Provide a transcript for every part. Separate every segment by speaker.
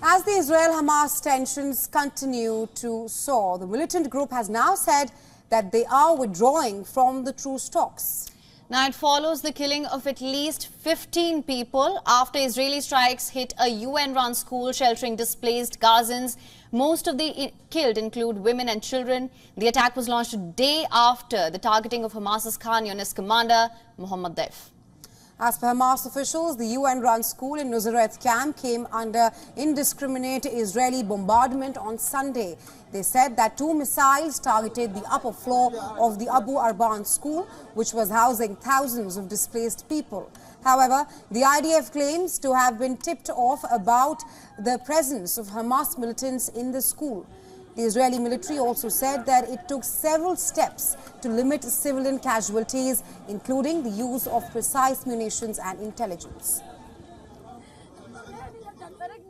Speaker 1: As the Israel-Hamas tensions continue to soar, the militant group has now said that they are withdrawing from the truce talks.
Speaker 2: Now, it follows the killing of at least 15 people after Israeli strikes hit a UN-run school sheltering displaced Gazans. Most of the killed include women and children. The attack was launched a day after the targeting of Hamas's Khan Yunis commander, Mohammed Daif.
Speaker 1: As per Hamas officials, the UN-run school in Nusayrat camp came under indiscriminate Israeli bombardment on Sunday. They said that 2 missiles targeted the upper floor of the Abu Arban school, which was housing thousands of displaced people. However, the IDF claims to have been tipped off about the presence of Hamas militants in the school. The Israeli military also said that it took several steps to limit civilian casualties, including the use of precise munitions and intelligence.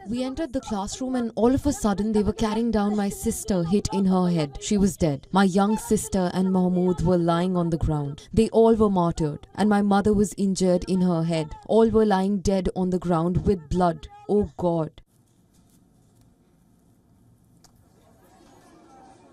Speaker 3: We entered the classroom and all of a sudden they were carrying down my sister, hit in her head. She was dead. My young sister and Mahmoud were lying on the ground. They all were martyred and my mother was injured in her head. All were lying dead on the ground with blood. Oh God.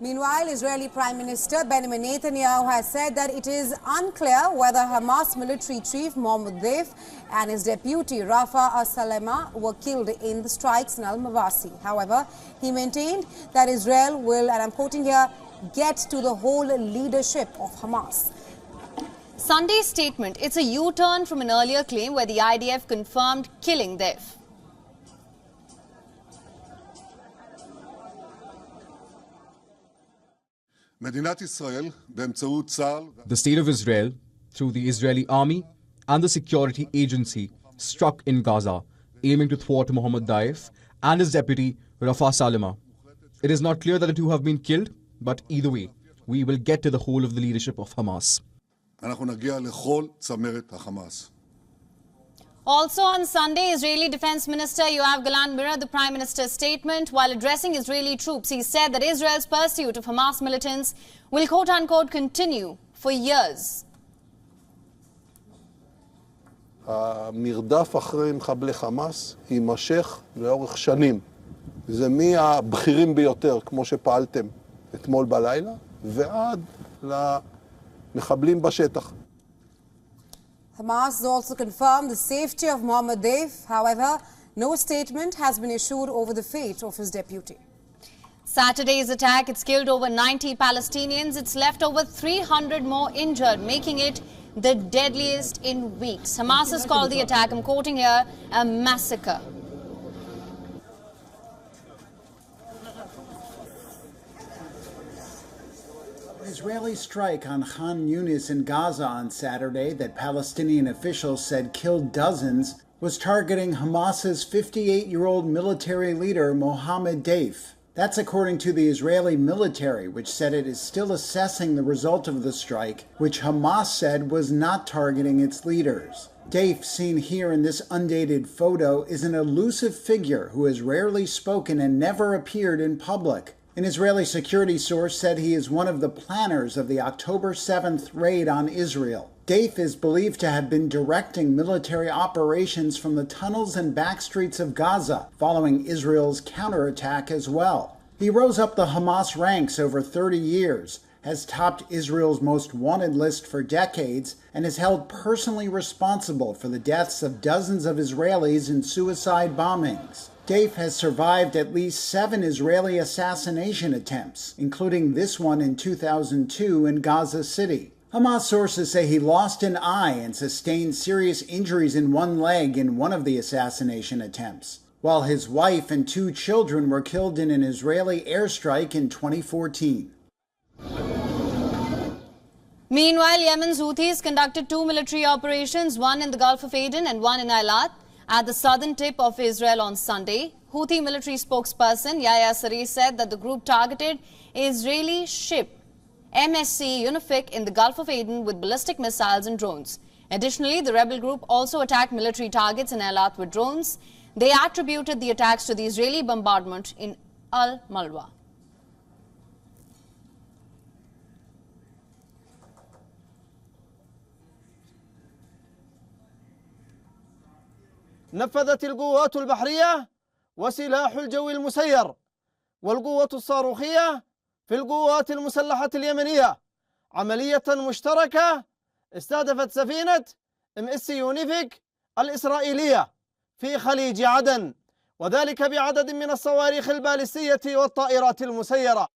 Speaker 1: Meanwhile, Israeli Prime Minister Benjamin Netanyahu has said that it is unclear whether Hamas military chief Mohammed Daif and his deputy Rafa al-Salama were killed in the strikes in Mawasi. However, he maintained that Israel will, and I'm quoting here, get to the whole leadership of Hamas.
Speaker 2: Sunday's statement, it's a U-turn from an earlier claim where the IDF confirmed killing Daif.
Speaker 4: The state of Israel, through the Israeli army and the security agency, struck in Gaza, aiming to thwart Mohammed Daif and his deputy Rafa Salama. It is not clear that the two have been killed, but either way, we will get to the whole of the leadership of Hamas.
Speaker 2: Also on Sunday, Israeli Defense Minister Yoav Gallant mirrored the Prime Minister's statement. While addressing Israeli troops, he said that Israel's pursuit of Hamas militants will quote-unquote continue for years.
Speaker 5: המרדף אחרי מחבלי חמאס יימשך לאורך שנים. זה מהבכירים ביותר, כמו שפעלתם אתמול בלילה, ועד למחבלים בשטח.
Speaker 1: Hamas has also confirmed the safety of Mohammed Daif. However, no statement has been issued over the fate of his deputy.
Speaker 2: Saturday's attack, it's killed over 90 Palestinians. It's left over 300 more injured, making it the deadliest in weeks. Hamas has called the attack, I'm quoting here, a massacre.
Speaker 6: Israeli strike on Khan Yunis in Gaza on Saturday that Palestinian officials said killed dozens was targeting Hamas's 58-year-old military leader Mohammed Daif. That's according to the Israeli military, which said it is still assessing the result of the strike, which Hamas said was not targeting its leaders. Daif, seen here in this undated photo, is an elusive figure who has rarely spoken and never appeared in public. An Israeli security source said he is one of the planners of the October 7th raid on Israel. Daif is believed to have been directing military operations from the tunnels and back streets of Gaza, following Israel's counterattack as well. He rose up the Hamas ranks over 30 years, has topped Israel's most wanted list for decades, and is held personally responsible for the deaths of dozens of Israelis in suicide bombings. Daif has survived at least 7 Israeli assassination attempts, including this one in 2002 in Gaza City. Hamas sources say he lost an eye and sustained serious injuries in one leg in one of the assassination attempts, while his wife and 2 children were killed in an Israeli airstrike in 2014.
Speaker 2: Meanwhile, Yemen's Houthis conducted 2 military operations, one in the Gulf of Aden and one in Eilat, at the southern tip of Israel on Sunday. Houthi military spokesperson Yahya Saree said that the group targeted Israeli ship MSC Unific in the Gulf of Aden with ballistic missiles and drones. Additionally, the rebel group also attacked military targets in Eilat with drones. They attributed the attacks to the Israeli bombardment in Al-Malwa.
Speaker 7: نفذت القوات البحرية وسلاح الجو المسير والقوة الصاروخية في القوات المسلحة اليمنية، عملية مشتركة استهدفت سفينة MS يونيفيك الإسرائيلية في خليج عدن، وذلك بعدد من الصواريخ البالستية والطائرات المسيرة.